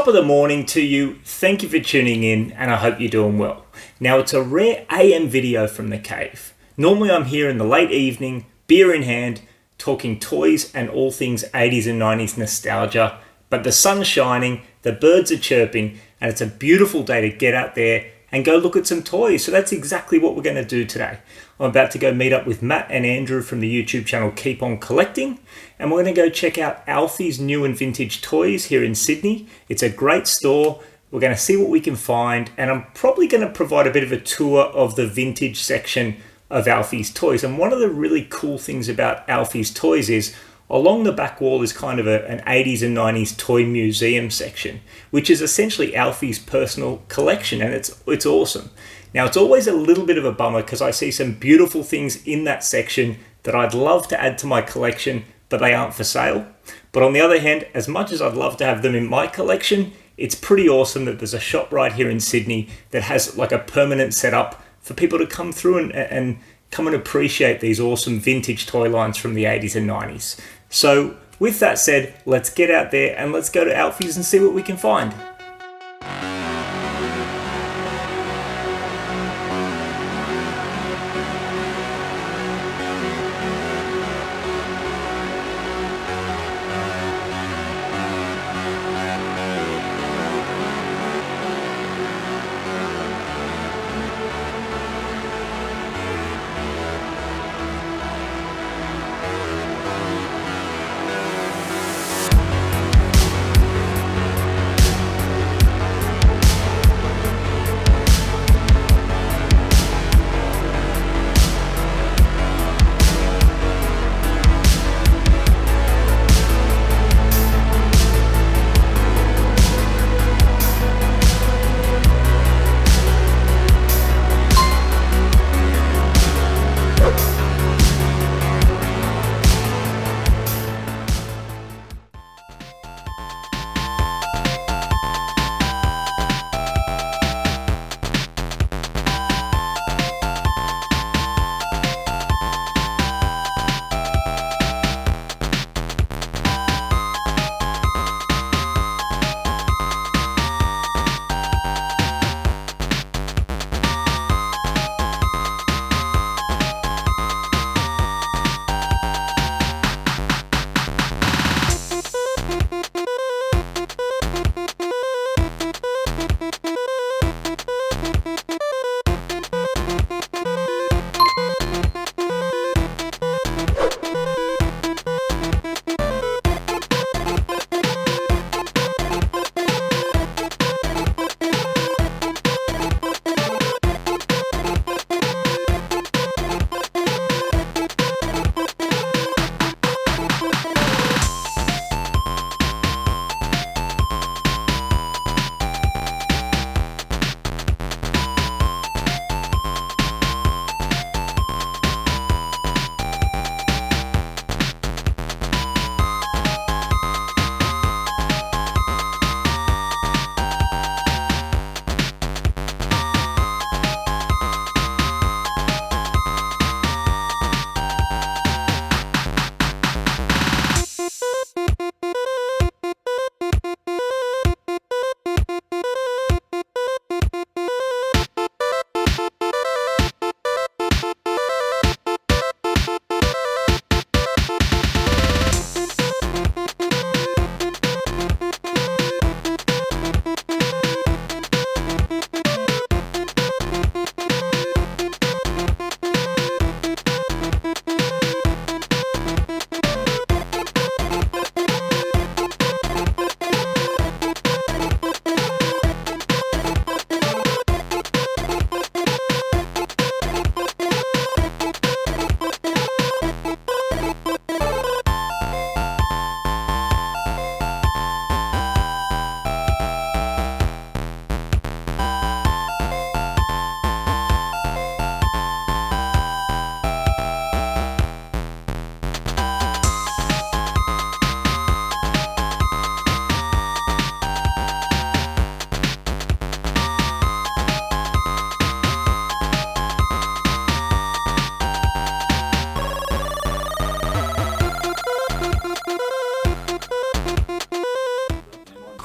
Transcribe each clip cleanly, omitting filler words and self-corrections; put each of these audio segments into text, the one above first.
Top of the morning to you. Thank you for tuning in and I hope you're doing well. Now it's a rare AM video from the cave. Normally I'm here in the late evening, beer in hand, talking toys and all things 80s and 90s nostalgia, but the sun's shining, the birds are chirping, and it's a beautiful day to get out there and go look at some toys. So that's exactly what we're going to do today. I'm about to go meet up with Matt and Andrew from the YouTube channel Keep On Collecting, and we're going to go check out Alfy's new and vintage toys here in Sydney. It's a great store. We're going to see what we can find, and I'm probably going to provide a bit of a tour of the vintage section of Alfy's toys. And one of the really cool things about Alfy's toys is along the back wall is kind of an 80s and 90s toy museum section, which is essentially Alfy's personal collection, and it's awesome. Now, it's always a little bit of a bummer because I see some beautiful things in that section that I'd love to add to my collection, but they aren't for sale. But on the other hand, as much as I'd love to have them in my collection, it's pretty awesome that there's a shop right here in Sydney that has like a permanent setup for people to come through and come and appreciate these awesome vintage toy lines from the 80s and 90s. So with that said, let's get out there and let's go to Alfy's and see what we can find.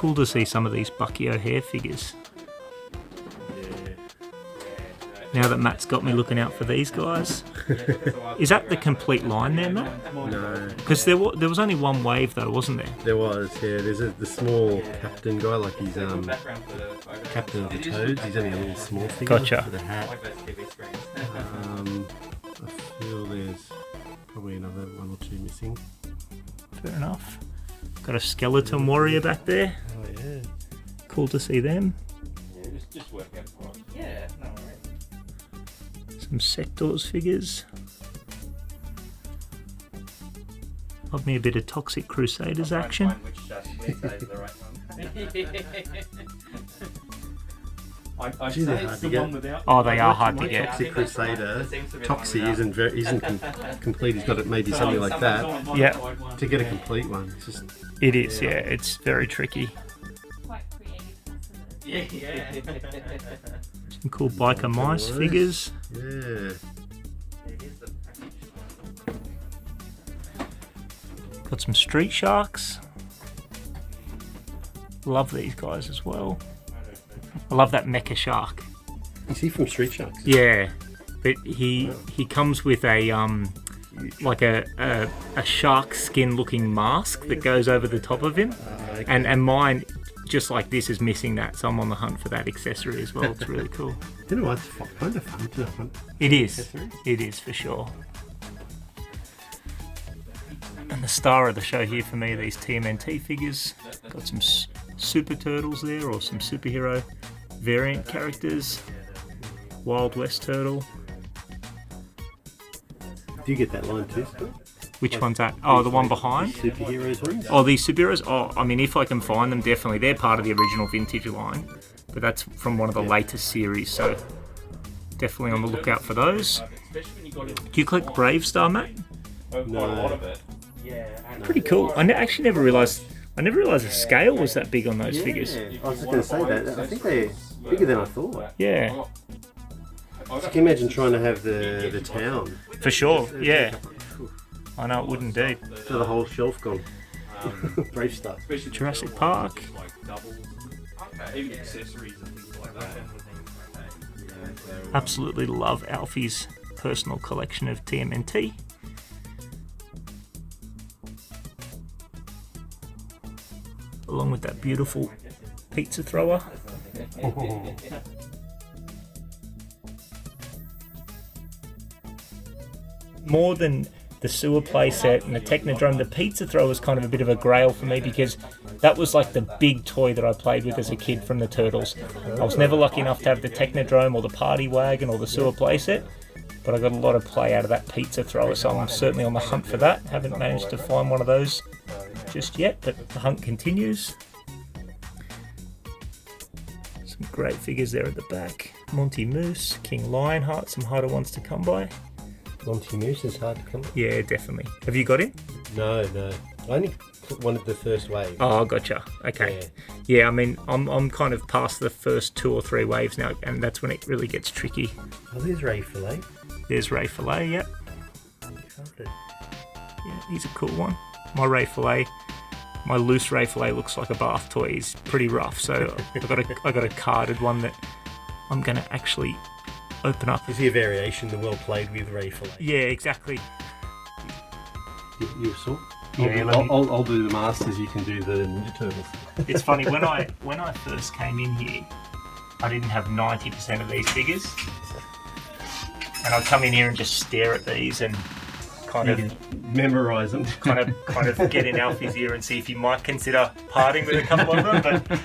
Cool to see some of these Bucky O'Hare figures. Now that Matt's got me looking out for these guys. Is that the complete line there, Matt? No. Because there was only one wave though, wasn't there? There was, yeah. There's the small captain guy, like he's captain of the Toads. He's only a little small figure. Gotcha. With a hat. I feel there's probably another one or two missing. Fair enough. Got a skeleton warrior back there. Oh yeah. Cool to see them. Yeah, just work out for us. Yeah, no worries. Some Sectors figures. Love me a bit of Toxic Crusaders action. Gee, they're hard to get. Oh, they are hard to get. Toxic Crusader, Toxie isn't complete. He's got it maybe something like that. Yeah, To get a complete one, it's just it is. Yeah, it's very tricky. Quite creative. Yeah. Some cool biker mice figures. yeah. Got some Street Sharks. Love these guys as well. I love that mecha shark. Is he from Street Sharks? Yeah, but he comes with a like a shark skin looking mask that goes over the top of him, Okay. and mine just like this is missing that, so I'm on the hunt for that accessory as well. It's really cool. You know what? It's kind of fun to hunt. It is. Accessories? It is for sure. And the star of the show here for me are these TMNT figures. Got some Super Turtles there, or some superhero variant characters. Wild West Turtle. Do you get that line too, Scott? Which one's that? Oh, the one behind? Superheroes ones? Oh, these superheroes? Oh, I mean, if I can find them, definitely. They're part of the original vintage line, but that's from one of the latest series, so definitely on the lookout for those. Do you collect Brave Star, Matt? No. Pretty cool. Actually never realised the scale was that big on those figures. I was just going to say that. I think they're bigger than I thought. Yeah, So can you imagine trying to have the town? for sure. Yeah, I know it would indeed. So the whole shelf gone. Brave Star. Jurassic Park. Even accessories and things like that. Absolutely love Alfy's personal collection of TMNT. Along with that beautiful pizza thrower. More than the sewer play set and the Technodrome, the pizza thrower was kind of a bit of a grail for me because that was like the big toy that I played with as a kid from the Turtles. I was never lucky enough to have the Technodrome or the Party Wagon or the sewer play set, but I got a lot of play out of that pizza thrower, so I'm certainly on the hunt for that. Haven't managed to find one of those just yet, but the hunt continues. Some great figures there at the back. Monty Moose, King Lionheart, some harder ones to come by. Monty Moose is hard to come by. Yeah, definitely. Have you got him? No. I only wanted the first wave. Oh, gotcha. Okay. Yeah, I mean, I'm kind of past the first 2 or 3 waves now, and that's when it really gets tricky. Oh, there's Ray Fillet. There's Ray Fillet, yep. Yeah, he's a cool one. My Ray Fillet, my loose Ray Fillet looks like a bath toy. He's pretty rough, so I got a carded one that I'm gonna actually open up. Is he a variation, the well played with Ray Fillet? Yeah, exactly. You saw? Yeah, I'll do the Masters, you can do the Ninja Turtles. It's funny, when I first came in here, I didn't have 90% of these figures. And I'd come in here and just stare at these and kind of memorise them. kind of get in Alfy's ear and see if he might consider parting with a couple of them. But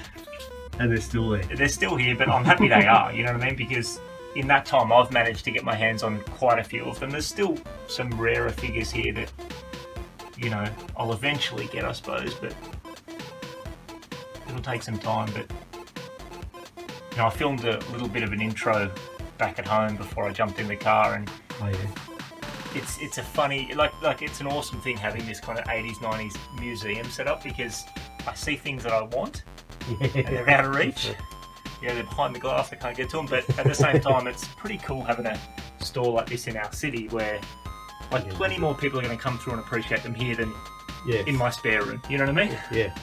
And they're still there. they're still here, but I'm happy they are, you know what I mean? Because in that time I've managed to get my hands on quite a few of them. There's still some rarer figures here that, you know, I'll eventually get, I suppose, but it'll take some time. But, you know, I filmed a little bit of an intro back at home before I jumped in the car, and it's a funny, like it's an awesome thing having this kind of 80s, 90s museum set up, because I see things that I want and they're out of reach. You know, they're behind the glass, I can't get to them, but at the same time it's pretty cool having a store like this in our city where like plenty more people are going to come through and appreciate them here than in my spare room, you know what I mean? Yeah.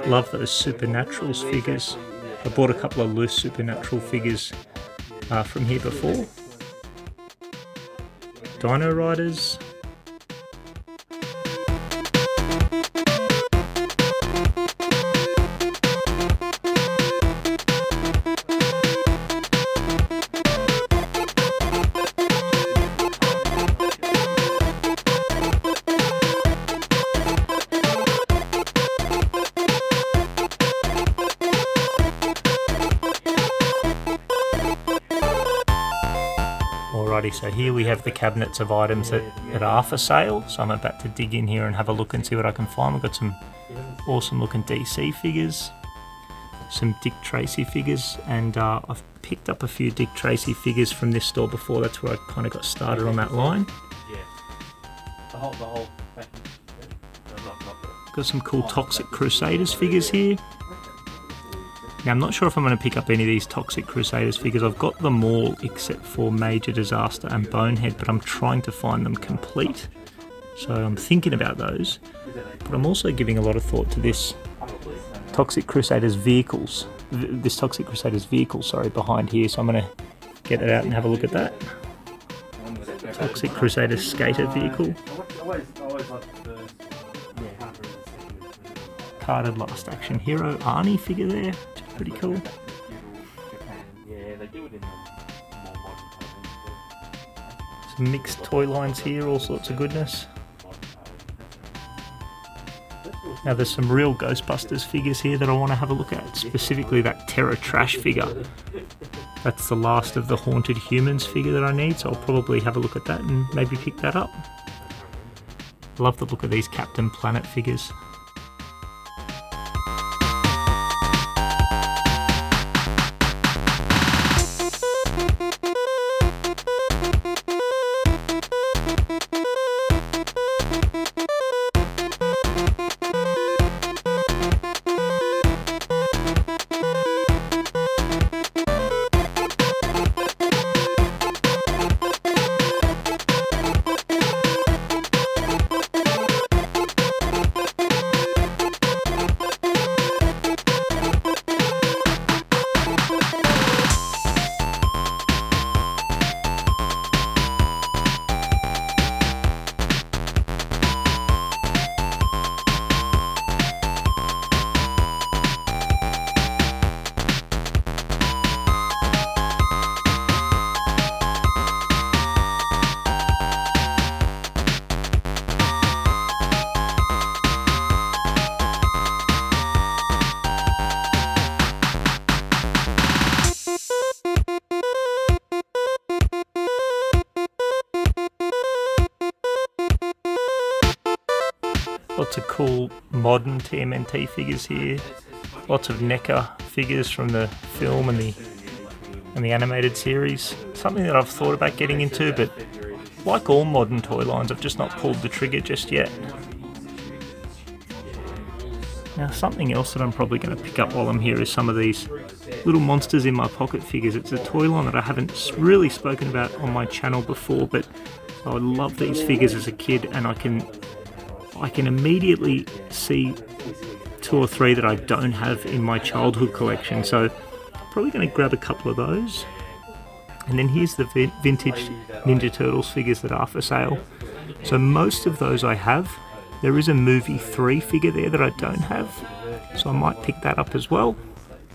Love those Supernaturals figures. I bought a couple of loose Supernatural figures from here before. Dino Riders. Alrighty, so here we have the cabinets of items that are for sale. So I'm about to dig in here and have a look and see what I can find. We've got some awesome looking DC figures, some Dick Tracy figures, and I've picked up a few Dick Tracy figures from this store before. That's where I kind of got started on that line. Got some cool Toxic Crusaders figures here. Now I'm not sure if I'm going to pick up any of these Toxic Crusaders figures. I've got them all except for Major Disaster and Bonehead, but I'm trying to find them complete. So I'm thinking about those. But I'm also giving a lot of thought to this Toxic Crusaders vehicles. This Toxic Crusaders vehicle, behind here. So I'm going to get it out and have a look at that. Toxic Crusaders skater vehicle. Carded Last Action Hero Arnie figure there. Pretty cool. Some mixed toy lines here, all sorts of goodness. Now there's some real Ghostbusters figures here that I want to have a look at, specifically that Terror Trash figure. That's the last of the Haunted Humans figure that I need, so I'll probably have a look at that and maybe pick that up. I love the look of these Captain Planet figures. Lots of cool modern TMNT figures here. Lots of NECA figures from the film and the animated series. Something that I've thought about getting into, but like all modern toy lines, I've just not pulled the trigger just yet. Now something else that I'm probably going to pick up while I'm here is some of these little monsters in my pocket figures. It's a toy line that I haven't really spoken about on my channel before, but I love these figures as a kid, and I can immediately see 2 or 3 that I don't have in my childhood collection, so I'm probably going to grab a couple of those. And then here's the vintage Ninja Turtles figures that are for sale. So most of those I have. There is a Movie 3 figure there that I don't have, so I might pick that up as well.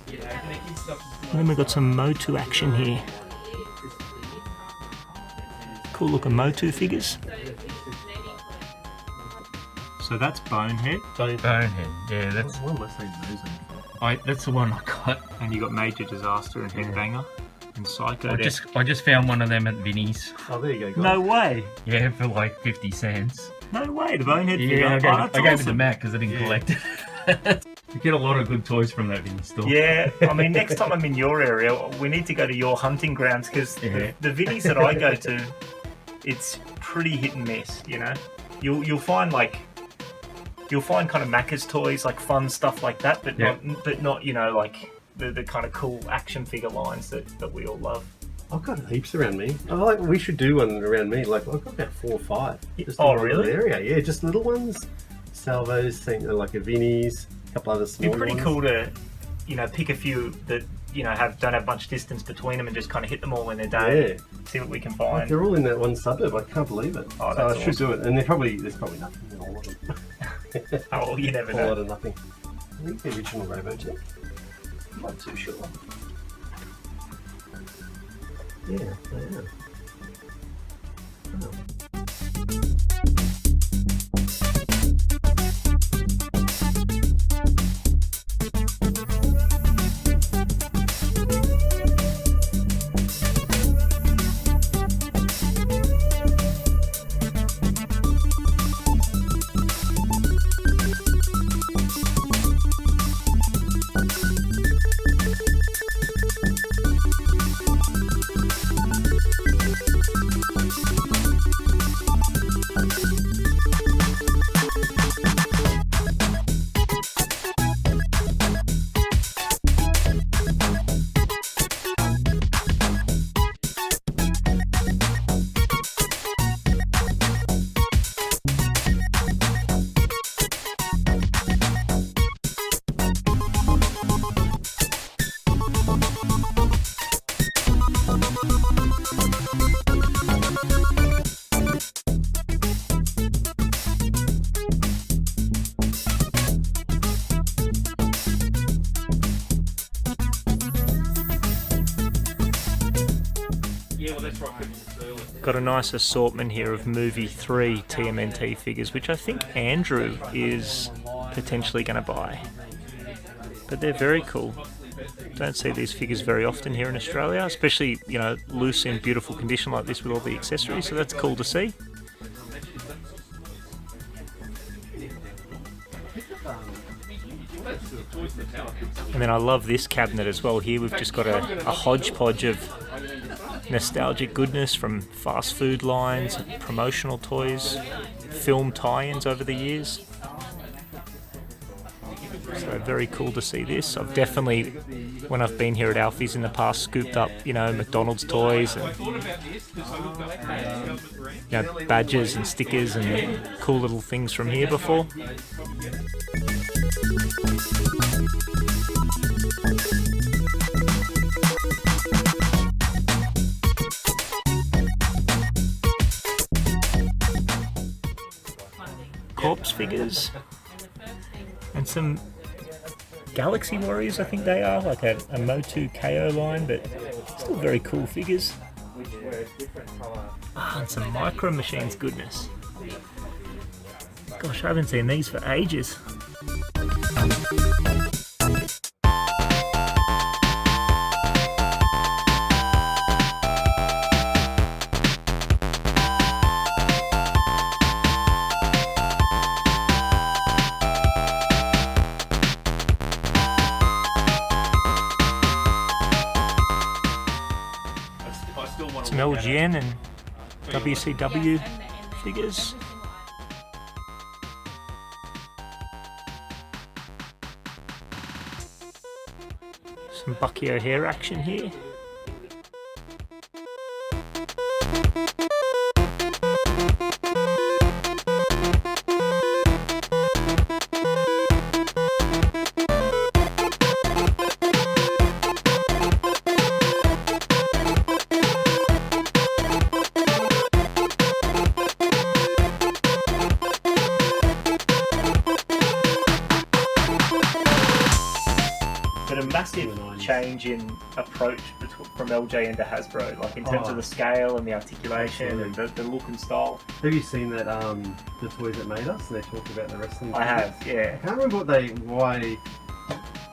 And then we've got some Motu action here. Cool looking Motu figures. So that's Bonehead. Bonehead, yeah, that's That's the one I got. And you got Major Disaster and Headbanger and Psycho. I just found one of them at Vinnie's. Oh, there you go, guys. No way. Yeah, for like 50 cents. No way, the Bonehead figure. Yeah, I gave it to awesome. Matt because I didn't collect it. You get a lot of good toys from that Vinnie store. Yeah, I mean, next time I'm in your area, we need to go to your hunting grounds, because the Vinnies that I go to, it's pretty hit and miss, you know? You'll find kind of Macca's toys, like fun stuff like that, but not you know, like the kind of cool action figure lines that we all love. I've got heaps around me. We should do one around me. Like I've got about 4 or 5. Just Oh, in my really? little area, yeah, just little ones. Salvos, like a Vinnie's, couple other It'd be small pretty ones. cool to, pick a few that don't have much distance between them and just kind of hit them all in a day. Yeah. See what we can Like, find. they're all in that one suburb. I can't believe it. Oh, so that's I should do it. And there's probably nothing in all of them. Oh, well, you never A whole lot know. of nothing. I think the original Robotech. I'm not too sure. Yeah, they are. Oh. Got a nice assortment here of Movie 3 TMNT figures, which I think Andrew is potentially going to buy. But they're very cool. Don't see these figures very often here in Australia, especially, loose in beautiful condition like this with all the accessories, so that's cool to see. And then I love this cabinet as well. Here we've just got a hodgepodge of nostalgic goodness from fast food lines, promotional toys, film tie-ins over the years. So very cool to see this. I've definitely, when I've been here at Alfy's in the past, scooped up, McDonald's toys and badges and stickers and cool little things from here before. Corpse figures and some Galaxy Warriors, I think they are, like a Motu KO line, but still very cool figures. And some Micro Machines goodness. Gosh, I haven't seen these for ages. Some LGN and WCW figures. Some Bucky O'Hare action here. But a massive change in approach from LJ into Hasbro, like in terms of the scale and the articulation and the look and style. Have you seen that the Toys That Made Us? They talked about the wrestling. I have, yeah. I can't remember why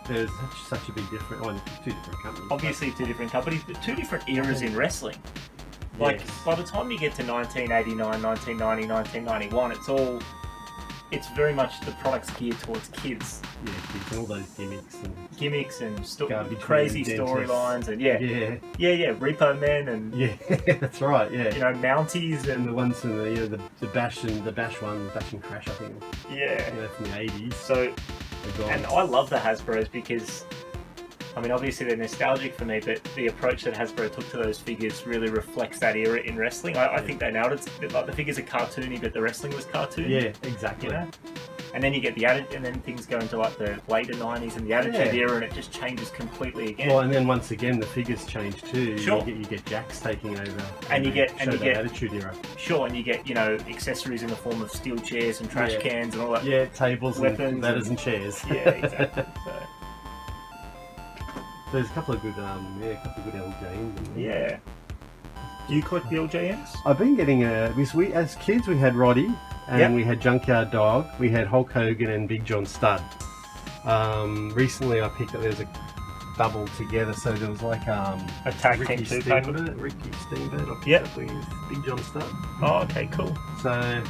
there's such a big difference. Oh, two different companies. Obviously, two different companies, but two different eras in wrestling. Like by the time you get to 1989, 1990, 1991, it's very much the product's geared towards kids. Yeah, kids and all those gimmicks and crazy storylines and yeah, Repo Men and that's right, yeah. Mounties and the ones from the Bash and Bash and Crash, I think. Yeah, from the 80s. So, and I love the Hasbros because, obviously they're nostalgic for me, but the approach that Hasbro took to those figures really reflects that era in wrestling. I think they nailed it. Like the figures are cartoony, but the wrestling was cartoony. Yeah, exactly. And then you get the and then things go into like the later 90s and the Attitude Era, and it just changes completely again. Well, and then once again the figures change too. Sure. You get Jacks taking over, and you get Attitude Era. Sure, and you get accessories in the form of steel chairs and trash cans and all that. Yeah, tables, weapons, and ladders and chairs. Yeah, exactly. So. There's a couple of good, LJs. Yeah. Do you collect the LJMs? I've been getting as kids we had Roddy, and we had Junkyard Dog, we had Hulk Hogan and Big John Studd. Recently I picked up, there's a double together, so there was like a tag team Ricky Steamboat, I picked up with Big John Studd. Oh, okay, cool. So I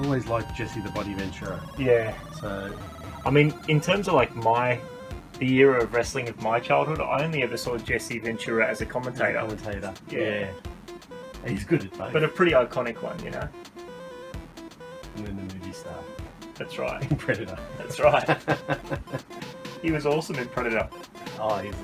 always liked Jesse the Body Venturer. Yeah. So I mean, in terms of like the era of wrestling of my childhood, I only ever saw Jesse Ventura as a commentator. Yeah. He's good at both. But a pretty iconic one, you know. And then the movie star. That's right. In Predator. That's right. He was awesome in Predator. Oh, he's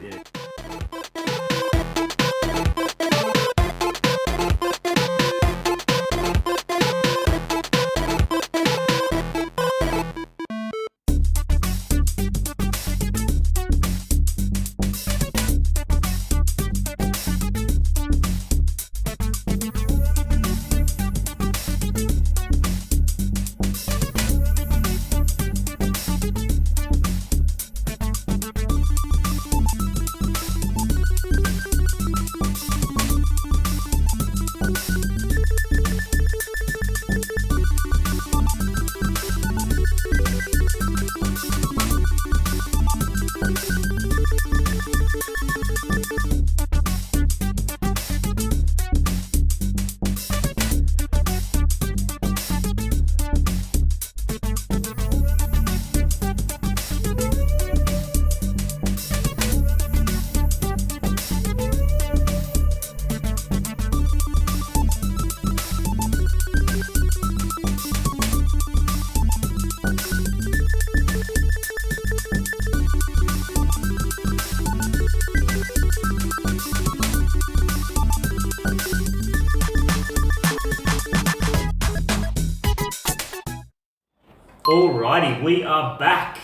Alrighty, we are back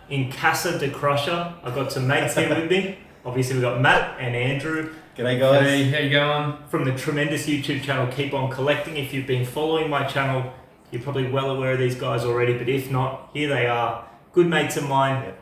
in Casa de Crusher. I've got some mates here with me. Obviously we've got Matt and Andrew. G'day guys. Hey, how you going? From the tremendous YouTube channel Keep On Collecting. If you've been following my channel, you're probably well aware of these guys already, but if not, here they are. Good mates of mine. Yep.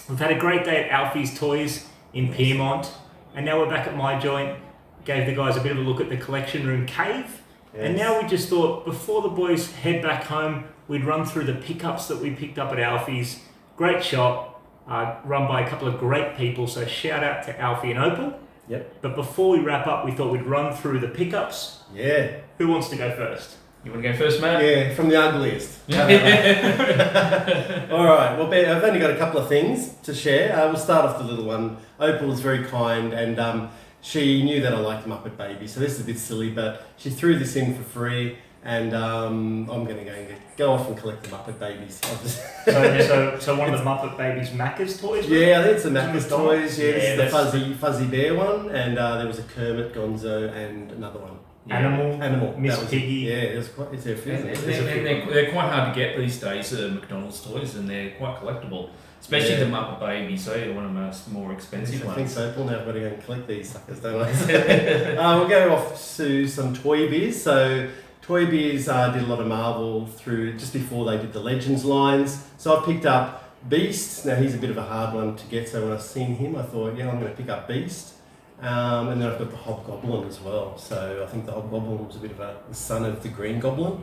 We've had a great day at Alfy's Toys in Pyrmont, and now we're back at my joint. Gave the guys a bit of a look at the collection room cave. Yes. And now we just thought, before the boys head back home, we'd run through the pickups that we picked up at Alfy's. Great shop, run by a couple of great people, so shout out to Alfy and Opal. Yep. But before we wrap up, we thought we'd run through the pickups. Yeah. Who wants to go first? You want to go first, Matt? Yeah, from the ugliest. Alright, well, I've only got a couple of things to share. We'll start off the little one. Opal was very kind, and she knew that I liked Muppet Baby, so this is a bit silly, but she threw this in for free, and I'm going to go off and collect the Muppet Babies. So one of the Muppet Babies Macca's toys? Yeah, I think it's the Macca's toys. Yeah, this is the fuzzy bear one, and there was a Kermit, Gonzo, and another one. Animal, Miss Piggy. Yeah, it was quite. It's a few. They're quite hard to get these days. McDonald's toys, and they're quite collectible. Especially the Muppet Baby, so one of the most more expensive ones. I think so. Paul, now I've got to go and collect these suckers, don't I? We'll go off to some Toy Biz. So Toy Biz did a lot of Marvel through just before they did the Legends lines. So I picked up Beast. Now he's a bit of a hard one to get. So when I seen him, I thought, I'm going to pick up Beast. And then I've got the Hobgoblin as well. So I think the Hobgoblin was a bit of the son of the Green Goblin.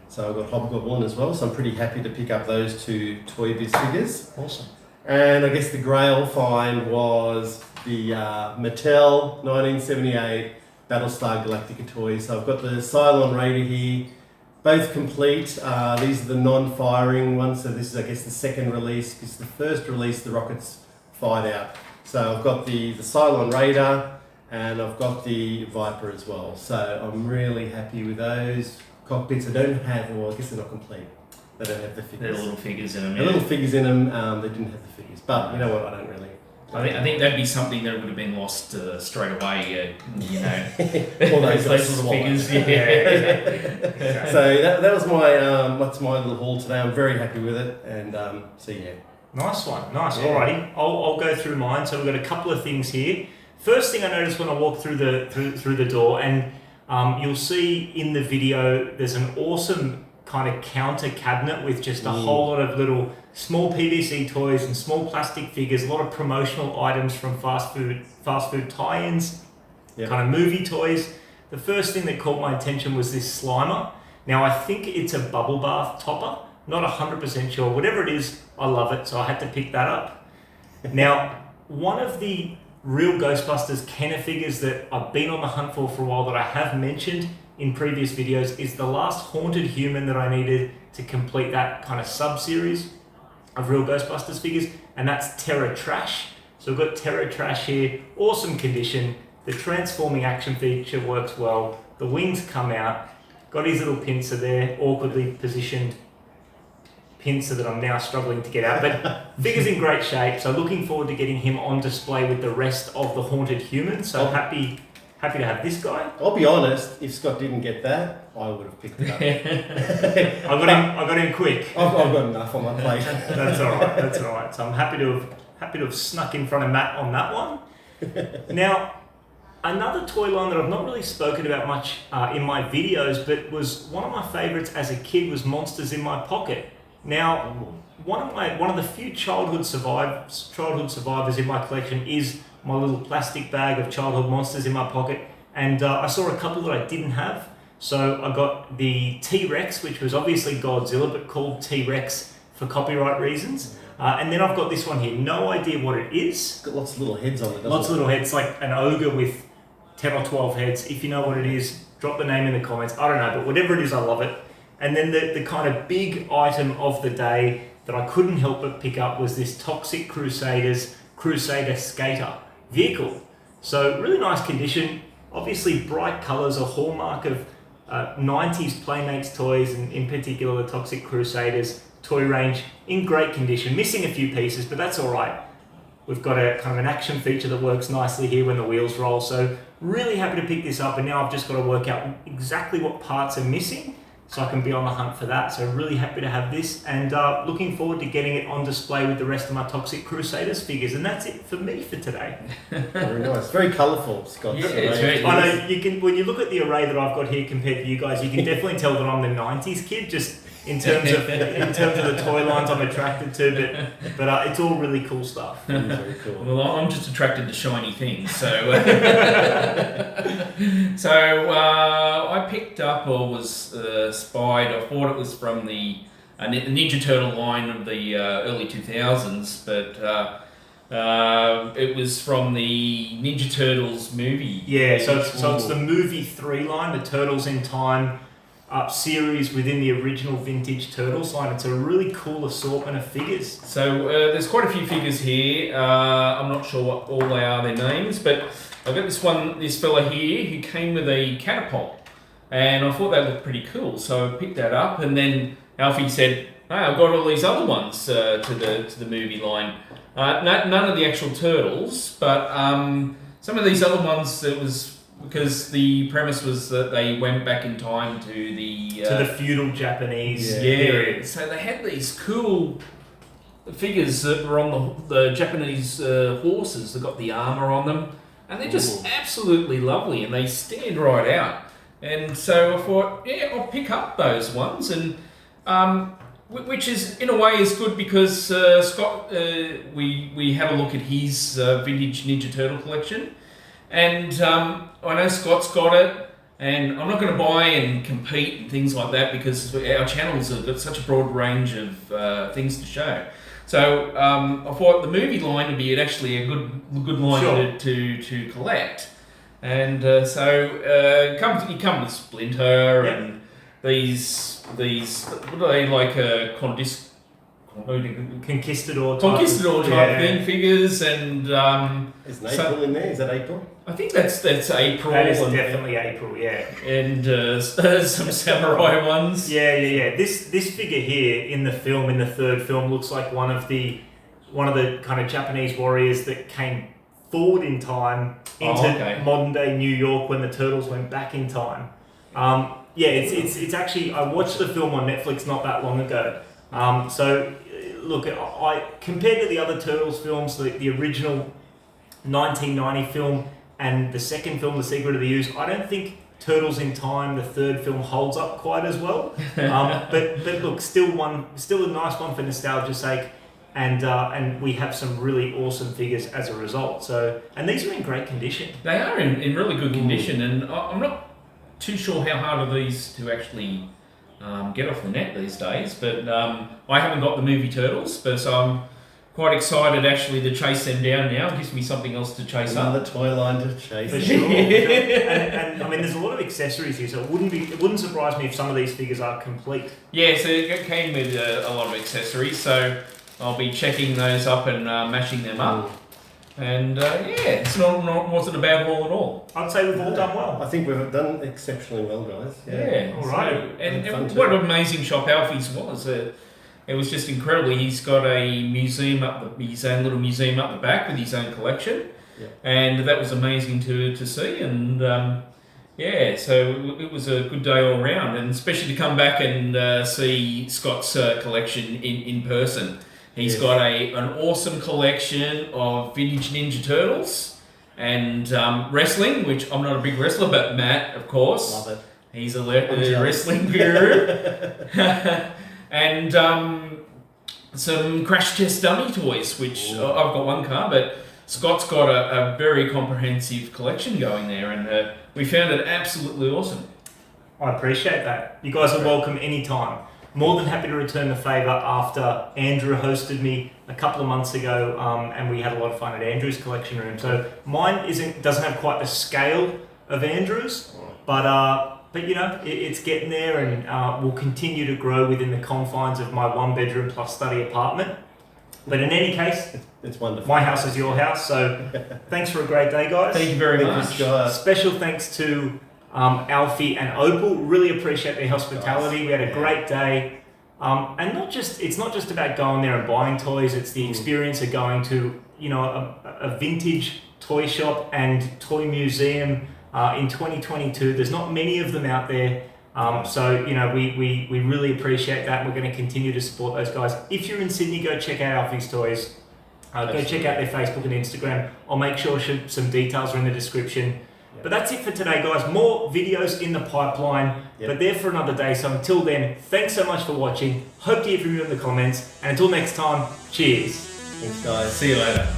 So I've got Hobgoblin as well. So I'm pretty happy to pick up those two Toy Biz figures. Awesome. And I guess the Grail find was the Mattel 1978 Battlestar Galactica toys. So I've got the Cylon Raider here, both complete. These are the non-firing ones. So this is, I guess, the second release, because the first release the rockets fired out. So I've got the Cylon Raider, and I've got the Viper as well. So I'm really happy with those cockpits. I don't have, well, I guess they're not complete. They don't have the figures. They're little figures in them. They're little figures in them. They didn't have the figures. But you know what? I don't really I think that'd be something that would have been lost straight away. All those little figures. Yeah. So that was my that's my little haul today. I'm very happy with it, and so yeah. Nice one, nice. Yeah. Alrighty, I'll go through mine. So we've got a couple of things here. First thing I noticed when I walked through the door, and you'll see in the video, there's an awesome kind of counter cabinet with just a whole lot of little small PVC toys and small plastic figures, a lot of promotional items from fast food tie-ins, kind of movie toys. The first thing that caught my attention was this Slimer. Now I think it's a bubble bath topper. Not 100% sure. Whatever it is, I love it, so I had to pick that up. Now, one of the real Ghostbusters Kenner figures that I've been on the hunt for a while that I have mentioned in previous videos is the last haunted human that I needed to complete that kind of sub-series of real Ghostbusters figures, and that's Terror Trash. So we've got Terror Trash here, awesome condition. The transforming action feature works well. The wings come out. Got his little pincer there, awkwardly positioned pincer that I'm now struggling to get out, but figure's in great shape, so looking forward to getting him on display with the rest of the haunted humans. So happy to have this guy. I'll be honest, if Scott didn't get that, I would have picked it up. I got him quick. I've got enough on my plate. That's all right. So I'm happy to have snuck in front of Matt on that one. Now, another toy line that I've not really spoken about much in my videos, but was one of my favourites as a kid was Monsters in My Pocket. Now, one of the few childhood survivors in my collection is my little plastic bag of childhood monsters in my pocket, and I saw a couple that I didn't have. So I got the T-Rex, which was obviously Godzilla, but called T-Rex for copyright reasons. And then I've got this one here. No idea what it is. It's got lots of little heads on it. Lots of little heads, like an ogre with 10 or 12 heads. If you know what it is, drop the name in the comments. I don't know, but whatever it is, I love it. And then the kind of big item of the day that I couldn't help but pick up was this Toxic Crusaders Crusader Skater vehicle. So really nice condition. Obviously bright colours, a hallmark of 90s Playmates toys, and in particular the Toxic Crusaders toy range, in great condition. Missing a few pieces, but that's all right. We've got a kind of an action feature that works nicely here when the wheels roll. So really happy to pick this up, and now I've just got to work out exactly what parts are missing so I can be on the hunt for that. So really happy to have this, and looking forward to getting it on display with the rest of my Toxic Crusaders figures. And that's it for me for today. Very nice. Very colourful, Scott. Yeah, it's very I know you can, when you look at the array that I've got here compared to you guys, you can definitely tell that I'm the 90s kid, just in terms of the toy lines I'm attracted to, but it's all really cool stuff. Very cool. Well, I'm just attracted to shiny things, so I picked up, or was spied. I thought it was from the Ninja Turtle line of the early 2000s, but it was from the Ninja Turtles movie. Yeah, so it's the movie 3 line, the Turtles in Time series within the original vintage Turtles line. It's a really cool assortment of figures. So there's quite a few figures here. I'm not sure what all they are, their names, but I've got this fella here who came with a catapult, and I thought that looked pretty cool, so I picked that up. And then Alfie said, "Hey, I've got all these other ones to the movie line. None of the actual turtles, but some of these other ones. That was because the premise was that they went back in time to the feudal Japanese period. So they had these cool figures that were on the Japanese horses. They've got the armour on them, and they're just absolutely lovely, and they stand right out. And so I thought, yeah, I'll pick up those ones, and which is in a way is good because Scott, we had a look at his vintage Ninja Turtle collection, and I know Scott's got it, and I'm not going to buy and compete and things like that because our channels have got such a broad range of things to show. So I thought the movie line would be actually a good line to collect. And so you come with Splinter and these what are they, like Conquistador type thing figures, and is an April in there? Is that April? I think that's April. That is definitely April, yeah. And some samurai ones. Yeah. This figure here in the third film, looks like one of the one of the kind of Japanese warriors that came forward in time into modern day New York when the Turtles went back in time. It's actually, I watched the film on Netflix not that long ago. So look, I compared to the other Turtles films, the original 1990 film and the second film, The Secret of the Ooze, I don't think Turtles in Time, the third film, holds up quite as well. But look, still a nice one for nostalgia's sake. And we have some really awesome figures as a result. So, and these are in great condition. They are in really good condition, and I'm not too sure how hard are these to actually get off the net these days. But I haven't got the movie Turtles, but so I'm quite excited actually to chase them down now. It gives me something else to chase up. Another toy line to chase. For sure. And I mean, there's a lot of accessories here, so it wouldn't surprise me if some of these figures are complete. Yeah, so it came with a lot of accessories, so I'll be checking those up and mashing them up. And it's not wasn't a bad haul at all. I'd say we've all done well. I think we've done exceptionally well, guys. Yeah. All right. And what an amazing shop Alfy's was. It was just incredible. He's got a museum his own little museum up the back with his own collection. Yeah. And that was amazing to see. And so it was a good day all round. And especially to come back and see Scott's collection in person. He's got an awesome collection of vintage Ninja Turtles and wrestling, which I'm not a big wrestler, but Matt, of course. Love it. He's a wrestling guru. And some crash test dummy toys, which I've got one car, but Scott's got a very comprehensive collection going there, and we found it absolutely awesome. I appreciate that. You guys are welcome anytime. More than happy to return the favour after Andrew hosted me a couple of months ago, and we had a lot of fun at Andrew's collection room. So mine doesn't have quite the scale of Andrew's, but you know, it's getting there, and will continue to grow within the confines of my 1-bedroom plus study apartment. But in any case, it's wonderful. My house is your house, so thanks for a great day, guys. Thank you very much. Special thanks to Alfy and Opal. Really appreciate their hospitality. We had a great day. And it's not just about going there and buying toys, it's the experience of going to, you know, a vintage toy shop and toy museum in 2022. There's not many of them out there. So, you know, we really appreciate that. We're going to continue to support those guys. If you're in Sydney, go check out Alfy's Toys. Go check out their Facebook and Instagram. I'll make sure some details are in the description. But that's it for today, guys. More videos in the pipeline, but they're for another day. So until then, thanks so much for watching. Hope to hear from you in the comments. And until next time, cheers. Thanks, guys. See you later.